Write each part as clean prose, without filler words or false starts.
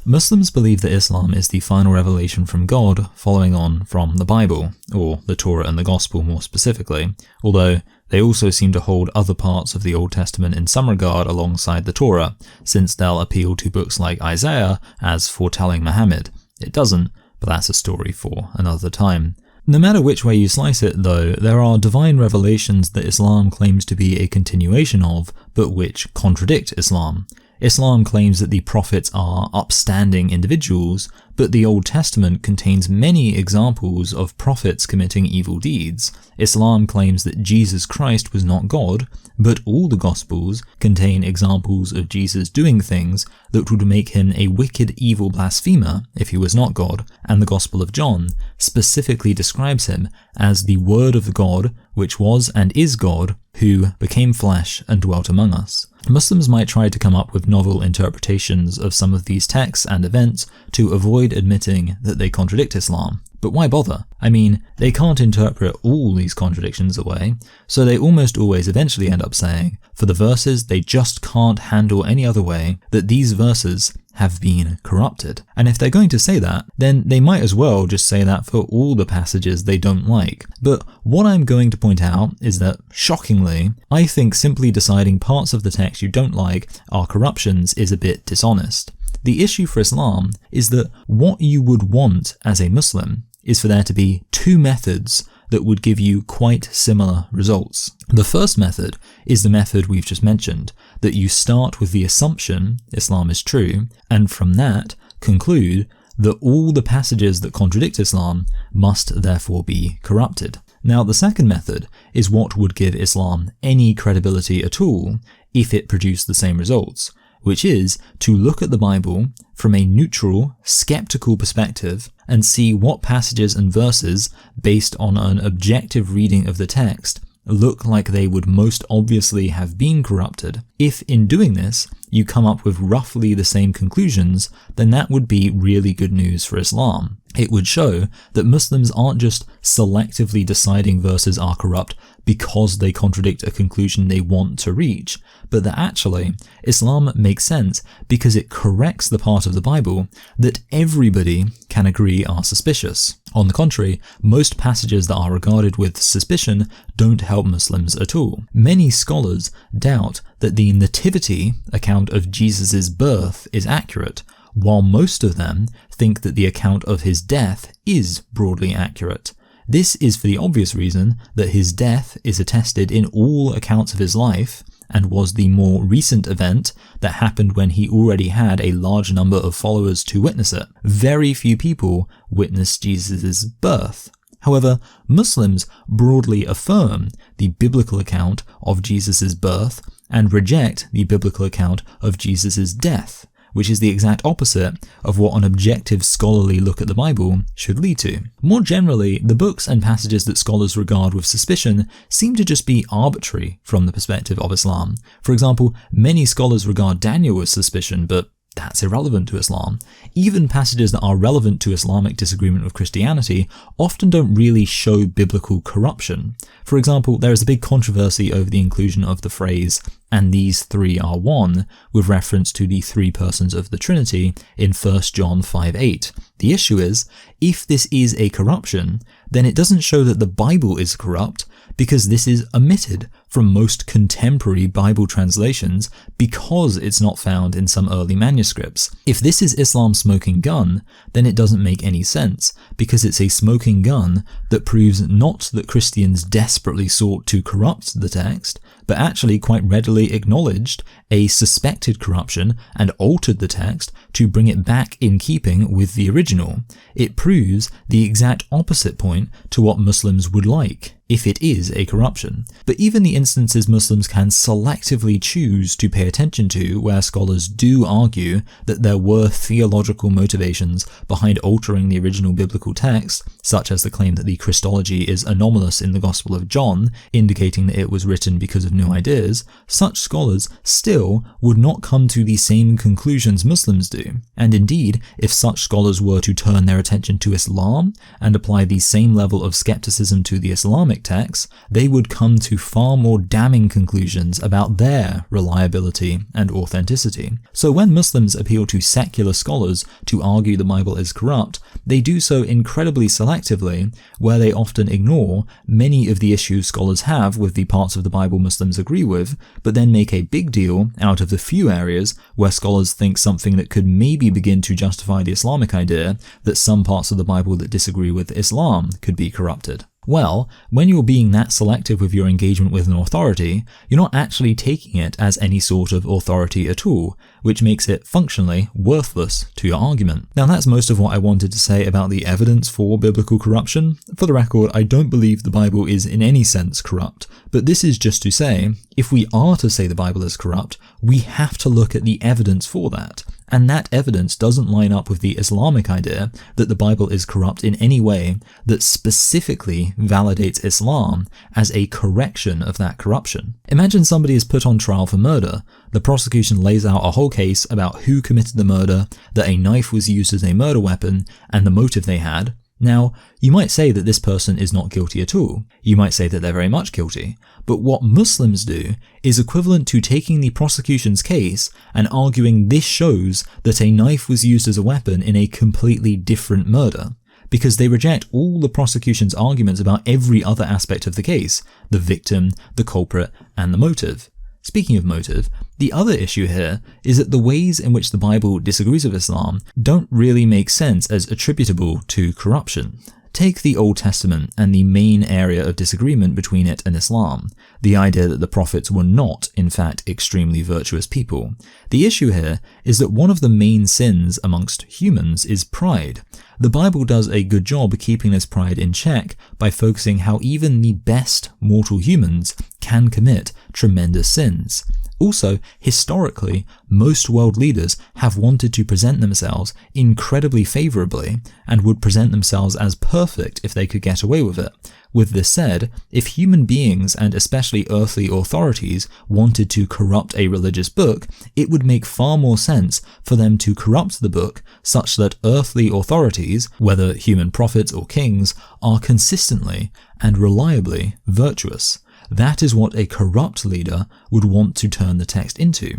Muslims believe that Islam is the final revelation from God following on from the Bible, or the Torah and the Gospel more specifically, although they also seem to hold other parts of the Old Testament in some regard alongside the Torah, since they'll appeal to books like Isaiah as foretelling Muhammad. It doesn't, but that's a story for another time. No matter which way you slice it, though, there are divine revelations that Islam claims to be a continuation of, but which contradict Islam. Islam claims that the prophets are upstanding individuals, but the Old Testament contains many examples of prophets committing evil deeds. Islam claims that Jesus Christ was not God, but all the Gospels contain examples of Jesus doing things that would make him a wicked, evil blasphemer if he was not God, and the Gospel of John specifically describes him as the Word of God, which was and is God, who became flesh and dwelt among us. Muslims might try to come up with novel interpretations of some of these texts and events to avoid admitting that they contradict Islam. But why bother? I mean, they can't interpret all these contradictions away, so they almost always eventually end up saying, for the verses they just can't handle any other way, that these verses have been corrupted. And if they're going to say that, then they might as well just say that for all the passages they don't like. But what I'm going to point out is that, shockingly, I think simply deciding parts of the text you don't like are corruptions is a bit dishonest. The issue for Islam is that what you would want as a Muslim is for there to be two methods that would give you quite similar results. The first method is the method we've just mentioned, that you start with the assumption Islam is true, and from that conclude that all the passages that contradict Islam must therefore be corrupted. Now, the second method is what would give Islam any credibility at all if it produced the same results, which is to look at the Bible from a neutral, skeptical perspective and see what passages and verses, based on an objective reading of the text, look like they would most obviously have been corrupted. If in doing this, you come up with roughly the same conclusions, then that would be really good news for Islam. It would show that Muslims aren't just selectively deciding verses are corrupt because they contradict a conclusion they want to reach, but that actually Islam makes sense because it corrects the part of the Bible that everybody can agree are suspicious. On the contrary, most passages that are regarded with suspicion don't help Muslims at all. Many scholars doubt that the nativity account of Jesus' birth is accurate, while most of them think that the account of his death is broadly accurate. This is for the obvious reason that his death is attested in all accounts of his life, and was the more recent event that happened when he already had a large number of followers to witness it. Very few people witnessed Jesus' birth. However, Muslims broadly affirm the biblical account of Jesus' birth and reject the biblical account of Jesus' death, which is the exact opposite of what an objective scholarly look at the Bible should lead to. More generally, the books and passages that scholars regard with suspicion seem to just be arbitrary from the perspective of Islam. For example, many scholars regard Daniel with suspicion, but that's irrelevant to Islam. Even passages that are relevant to Islamic disagreement with Christianity often don't really show biblical corruption. For example, there is a big controversy over the inclusion of the phrase, "and these three are one," with reference to the three persons of the Trinity in 1 John 5:8. The issue is, if this is a corruption, then it doesn't show that the Bible is corrupt, because this is omitted from most contemporary Bible translations because it's not found in some early manuscripts. If this is Islam's smoking gun, then it doesn't make any sense, because it's a smoking gun that proves not that Christians desperately sought to corrupt the text, but actually quite readily acknowledged a suspected corruption and altered the text to bring it back in keeping with the original. It proves the exact opposite point to what Muslims would like, if it is a corruption. But even the instances Muslims can selectively choose to pay attention to, where scholars do argue that there were theological motivations behind altering the original biblical text, such as the claim that the Christology is anomalous in the Gospel of John, indicating that it was written because of new ideas, such scholars still would not come to the same conclusions Muslims do. And indeed, if such scholars were to turn their attention to Islam and apply the same level of skepticism to the Islamic Islamic texts, they would come to far more damning conclusions about their reliability and authenticity. So when Muslims appeal to secular scholars to argue the Bible is corrupt, they do so incredibly selectively, where they often ignore many of the issues scholars have with the parts of the Bible Muslims agree with, but then make a big deal out of the few areas where scholars think something that could maybe begin to justify the Islamic idea that some parts of the Bible that disagree with Islam could be corrupted. Well, when you're being that selective with your engagement with an authority, you're not actually taking it as any sort of authority at all, which makes it functionally worthless to your argument. Now that's most of what I wanted to say about the evidence for biblical corruption. For the record, I don't believe the Bible is in any sense corrupt, but this is just to say, if we are to say the Bible is corrupt, we have to look at the evidence for that. And that evidence doesn't line up with the Islamic idea that the Bible is corrupt in any way that specifically validates Islam as a correction of that corruption. Imagine somebody is put on trial for murder. The prosecution lays out a whole case about who committed the murder, that a knife was used as a murder weapon, and the motive they had. Now, you might say that this person is not guilty at all. You might say that they're very much guilty. But what Muslims do is equivalent to taking the prosecution's case and arguing this shows that a knife was used as a weapon in a completely different murder, because they reject all the prosecution's arguments about every other aspect of the case, the victim, the culprit, and the motive. Speaking of motive, the other issue here is that the ways in which the Bible disagrees with Islam don't really make sense as attributable to corruption. Take the Old Testament and the main area of disagreement between it and Islam, the idea that the prophets were not, in fact, extremely virtuous people. The issue here is that one of the main sins amongst humans is pride. The Bible does a good job keeping this pride in check by focusing how even the best mortal humans can commit tremendous sins. Also, historically, most world leaders have wanted to present themselves incredibly favourably and would present themselves as perfect if they could get away with it. With this said, if human beings and especially earthly authorities wanted to corrupt a religious book, it would make far more sense for them to corrupt the book such that earthly authorities, whether human prophets or kings, are consistently and reliably virtuous. That is what a corrupt leader would want to turn the text into.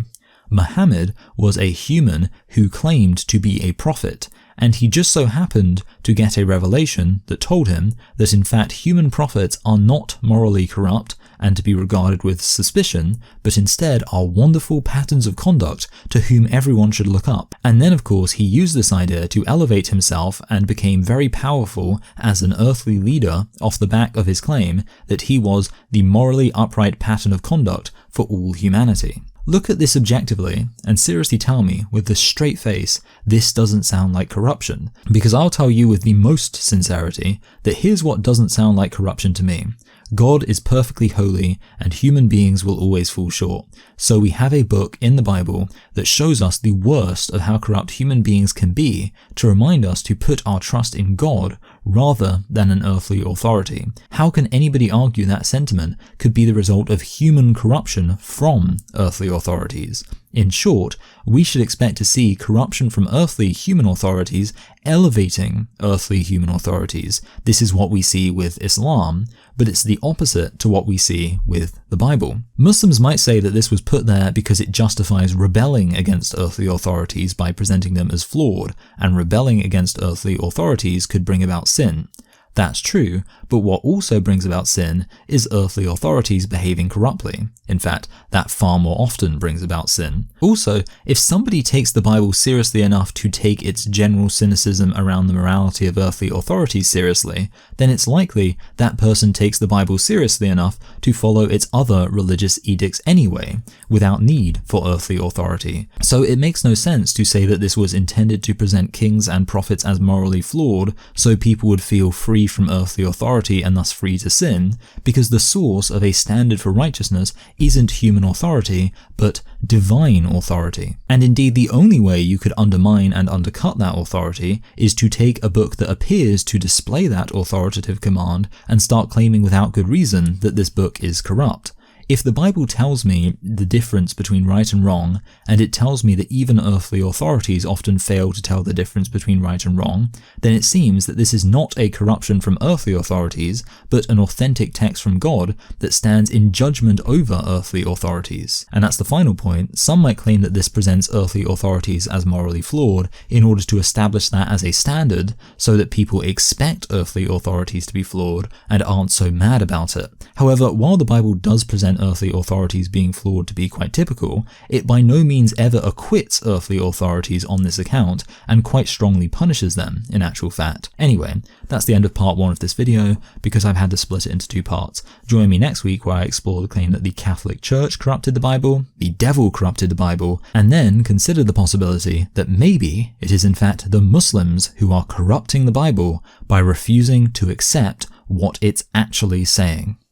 Muhammad was a human who claimed to be a prophet, and he just so happened to get a revelation that told him that in fact human prophets are not morally corrupt and to be regarded with suspicion, but instead are wonderful patterns of conduct to whom everyone should look up. And then of course he used this idea to elevate himself and became very powerful as an earthly leader off the back of his claim that he was the morally upright pattern of conduct for all humanity. Look at this objectively and seriously tell me with a straight face this doesn't sound like corruption, because I'll tell you with the most sincerity that here's what doesn't sound like corruption to me. God is perfectly holy and human beings will always fall short. So we have a book in the Bible that shows us the worst of how corrupt human beings can be to remind us to put our trust in God rather than an earthly authority. How can anybody argue that sentiment could be the result of human corruption from earthly authorities? In short, we should expect to see corruption from earthly human authorities elevating earthly human authorities. This is what we see with Islam, but it's the opposite to what we see with the Bible. Muslims might say that this was put there because it justifies rebelling against earthly authorities by presenting them as flawed, and rebelling against earthly authorities could bring about sin. That's true, but what also brings about sin is earthly authorities behaving corruptly. In fact, that far more often brings about sin. Also, if somebody takes the Bible seriously enough to take its general cynicism around the morality of earthly authorities seriously, then it's likely that person takes the Bible seriously enough to follow its other religious edicts anyway, without need for earthly authority. So it makes no sense to say that this was intended to present kings and prophets as morally flawed so people would feel free from earthly authority and thus free to sin, because the source of a standard for righteousness isn't human authority, but divine authority. And indeed, the only way you could undermine and undercut that authority is to take a book that appears to display that authoritative command and start claiming without good reason that this book is corrupt. If the Bible tells me the difference between right and wrong, and it tells me that even earthly authorities often fail to tell the difference between right and wrong, then it seems that this is not a corruption from earthly authorities, but an authentic text from God that stands in judgment over earthly authorities. And that's the final point. Some might claim that this presents earthly authorities as morally flawed in order to establish that as a standard so that people expect earthly authorities to be flawed and aren't so mad about it. However, while the Bible does present earthly authorities being flawed to be quite typical, it by no means ever acquits earthly authorities on this account and quite strongly punishes them in actual fact. Anyway, that's the end of part 1 of this video because I've had to split it into 2 parts. Join me next week where I explore the claim that the Catholic Church corrupted the Bible, the devil corrupted the Bible, and then consider the possibility that maybe it is in fact the Muslims who are corrupting the Bible by refusing to accept what it's actually saying.